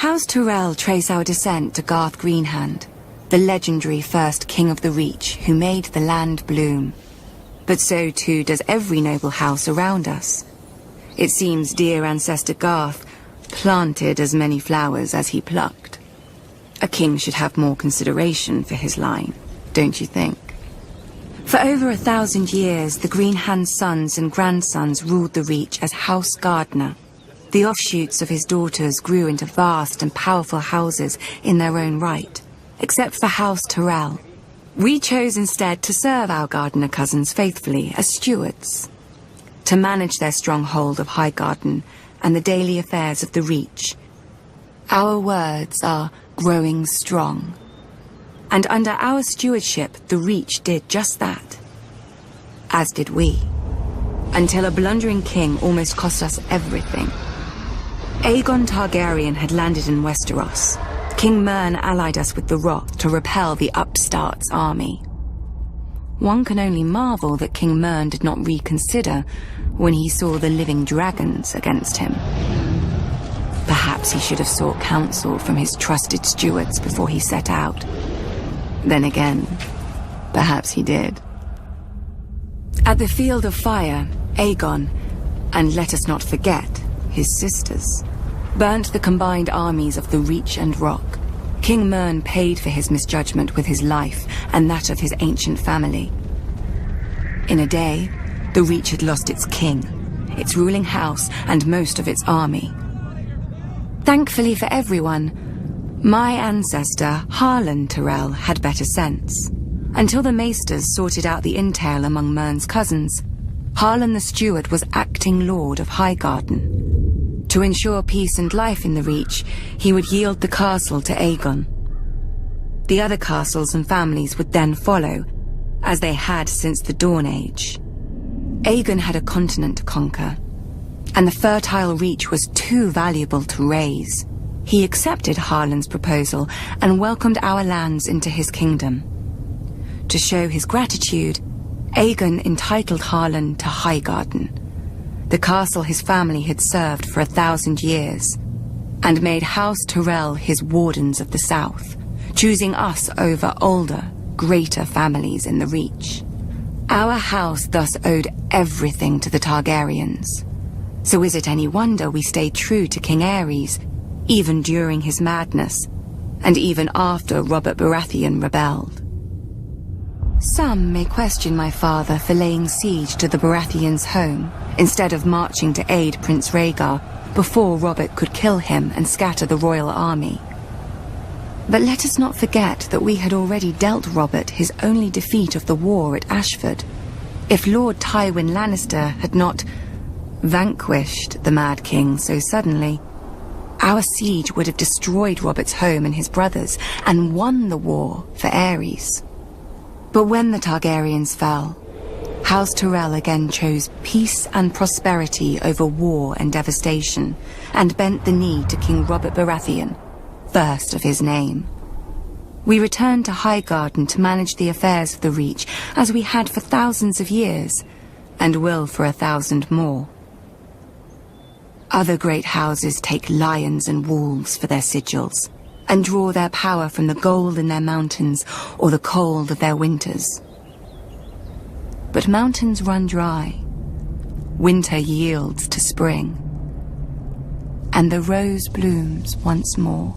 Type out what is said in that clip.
House Tyrell trace our descent to Garth Greenhand, the legendary first king of the Reach who made the land bloom. But so too does every noble house around us. It seems dear ancestor Garth planted as many flowers as he plucked. A king should have more consideration for his line, don't you think? For over 1,000 years, the Greenhand's sons and grandsons ruled the Reach as House Gardener. The offshoots of his daughters grew into vast and powerful houses in their own right, except for House Tyrell. We chose instead to serve our gardener cousins faithfully as stewards, to manage their stronghold of Highgarden and the daily affairs of the Reach. Our words are growing strong. And under our stewardship, the Reach did just that. As did we. Until a blundering king almost cost us everything. Aegon Targaryen had landed in Westeros. King Mern allied us with the Rock to repel the upstart's army. One can only marvel that King Mern did not reconsider when he saw the living dragons against him. Perhaps he should have sought counsel from his trusted stewards before he set out. Then again, perhaps he did. At the Field of Fire, Aegon, and let us not forget, his sisters, burnt the combined armies of the Reach and Rock. King Mern paid for his misjudgment with his life and that of his ancient family. In a day, the Reach had lost its king, its ruling house, and most of its army. Thankfully for everyone, my ancestor, Harlan Tyrell, had better sense. Until the Maesters sorted out the intel among Mern's cousins, Harlan the Steward was acting Lord of Highgarden. To ensure peace and life in the Reach, he would yield the castle to Aegon. The other castles and families would then follow, as they had since the Dawn Age. Aegon had a continent to conquer, and the fertile Reach was too valuable to raise. He accepted Harlan's proposal and welcomed our lands into his kingdom. To show his gratitude, Aegon entitled Harlan to Highgarden, the castle his family had served for 1,000 years, and made House Tyrell his wardens of the south, choosing us over older, greater families in the Reach. Our house thus owed everything to the Targaryens. So is it any wonder we stayed true to King Aerys, even during his madness, and even after Robert Baratheon rebelled? Some may question my father for laying siege to the Baratheons' home, instead of marching to aid Prince Rhaegar before Robert could kill him and scatter the royal army. But let us not forget that we had already dealt Robert his only defeat of the war at Ashford. If Lord Tywin Lannister had not vanquished the Mad King so suddenly, our siege would have destroyed Robert's home and his brothers, and won the war for Aerys. But when the Targaryens fell, House Tyrell again chose peace and prosperity over war and devastation, and bent the knee to King Robert Baratheon, first of his name. We returned to Highgarden to manage the affairs of the Reach, as we had for thousands of years, and will for 1,000 more. Other great houses take lions and wolves for their sigils, and draw their power from the gold in their mountains or the cold of their winters. But mountains run dry, winter yields to spring, and the rose blooms once more.